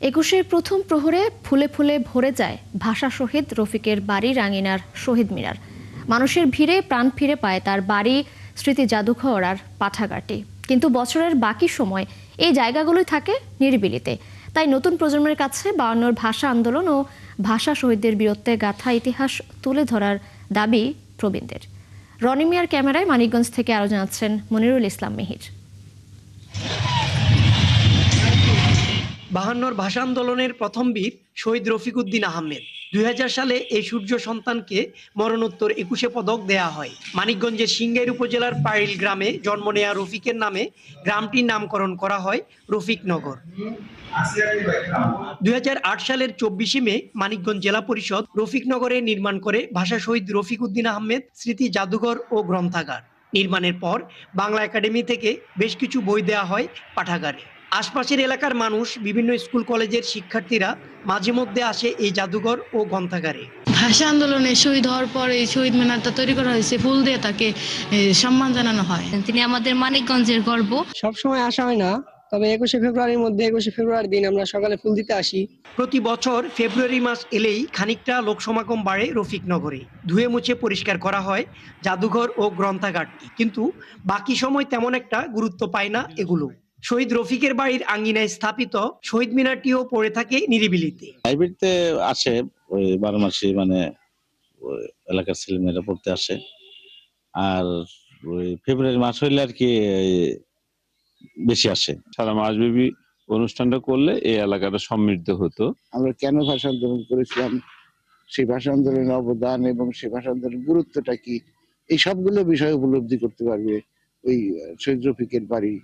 একুশের প্রথম প্রহরে ফুলে ফুলে ভরে যায় ভাষা শহীদ রফিকের বাড়ি রাঙিনার শহীদ মিনার। মানুষের ভিড়ে প্রাণ ফিরে পায় তার বাড়ি, স্মৃতি জাদুঘর আর পাঠাগারটি। কিন্তু বছরের বাকি সময় এই জায়গাগুলোই থাকে নিরিবিলিতে। তাই নতুন প্রজন্মের কাছে 52 ভাষা আন্দোলন ও ভাষা শহীদদের বীরত্বে গাথা ইতিহাস তুলে ধরার দাবি প্রবীণদের। রনি মিয়ার ক্যামেরায় মানিকগঞ্জ থেকে আরো জানাচ্ছেন মনিরুল ইসলাম মিহির। 52 ভাষা আন্দোলনের প্রথম বীর শহীদ রফিক উদ্দিন আহমেদ। 2000 সালে এই সূর্য সন্তানকে মরণোত্তর 21 পদক দেয়া হয়। মানিকগঞ্জের সিংগাইর উপজেলার পাইল গ্রামে জন্ম নেয়া রফিকের নামে গ্রামটির নামকরণ করা হয় রফিকনগর। 2008 সালের 24 মে মানিকগঞ্জ জেলা পরিষদ রফিকনগরে নির্মাণ করে ভাষা শহীদ রফিক উদ্দিন আহমেদ স্মৃতি জাদুঘর ও গ্রন্থাগার। নির্মাণের পর বাংলা একাডেমি থেকে বেশ কিছু বই দেয়া হয় পাঠাগারে। আশপাশের এলাকার মানুষ, বিভিন্ন স্কুল কলেজের শিক্ষার্থীরা মাঝে মধ্যে আসে এই জাদুঘর ও গ্রন্থাগারে। ভাষা আন্দোলনে শহীদ হওয়ার পর এই শহীদ মিনারটা তৈরি করা হয়েছে, ফুল দিয়ে তাকে সম্মান জানানো হয়। তিনি আমাদের মানিকগঞ্জের গর্ব। সবসময় আসা হয় না, তবে 21শে ফেব্রুয়ারির মধ্যে 21শে ফেব্রুয়ারির দিন আমরা সকালে ফুল দিতে আসি। প্রতি বছর ফেব্রুয়ারি মাস এলেই খানিকটা লোকসমাগম বাড়ে রফিকনগরে। ধুয়ে মুছে পরিষ্কার করা হয় জাদুঘর ও গ্রন্থাগারটি, কিন্তু বাকি সময় তেমন একটা গুরুত্ব পায় না এগুলো। শহীদ রফিকের বাড়ির আঙ্গিনায় স্থাপিত শহীদ মিনারটিও পড়ে থাকে নিরিবিলিতে। লাইব্রেরিতে আসে ওই 12 মাসে, মানে ওই এলাকার ছেলেমেয়েরা পড়তে আসে। আর ওই ফেব্রুয়ারি মাস হইলে আর কি বেশি আসে। সারা মাসব্যাপী অনুষ্ঠানটা করলে এই এলাকাটা সমৃদ্ধ হতো। আমরা কেন ভাষা আন্দোলন করেছিলাম, সেই ভাষা আন্দোলনের অবদান এবং সেই ভাষা আন্দোলনের গুরুত্বটা কি, এই সবগুলো বিষয় উপলব্ধি করতে পারবে ওই শহীদ রফিকের বাড়ি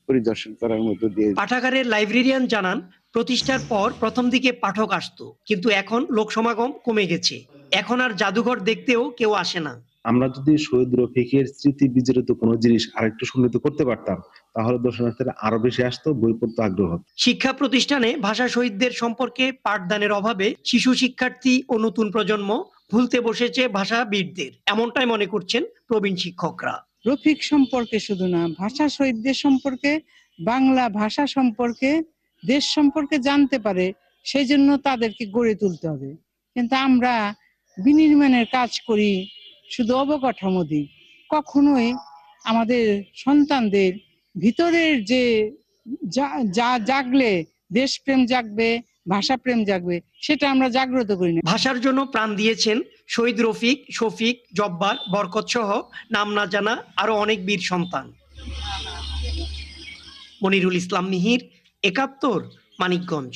পরিদর্শন করার মধ্য দিয়ে। পাঠাগারের লাইব্রেরিয়ান জানান, প্রতিষ্ঠার পর প্রথম দিকে পাঠক আসতো, কিন্তু এখন লোক সমাগম কমে গেছে। এখন আর জাদুঘর দেখতেও কেউ আসে না। আমরা যদি শহীদ রফিকের স্মৃতি বিজড়িত কোনো জিনিস আরেকটু সমৃদ্ধ করতে পারতাম, তাহলে দর্শনার্থীরা আরো বেশি আসতো, বই পড়তে আগ্রহ হতো। শিক্ষা প্রতিষ্ঠানে ভাষা শহীদদের সম্পর্কে পাঠদানের অভাবে শিশু শিক্ষার্থী ও নতুন প্রজন্ম ভুলতে বসেছে ভাষা বীরদের, এমনটাই মনে করছেন প্রবীণ শিক্ষকরা। রফিক সম্পর্কে শুধু না, ভাষা শহীদদের সম্পর্কে, বাংলা ভাষা সম্পর্কে, দেশ সম্পর্কে জানতে পারে, সেই জন্য তাদেরকে গড়ে তুলতে হবে। কিন্তু আমরা বিনির্মাণের কাজ করি, শুধু অবকাঠামো দিই, কখনোই আমাদের সন্তানদের ভিতরের যে যা জাগলে দেশপ্রেম জাগবে, ভাষাপ্রেম জাগবে, সেটা আমরা জাগ্রত করি না। ভাষার জন্য প্রাণ দিয়েছেন শহীদ রফিক, শফিক, জব্বার, বরকত সহ নাম না জানা আরো অনেক বীর সন্তান। মনিরুল ইসলাম মিহির, 71, মানিকগঞ্জ।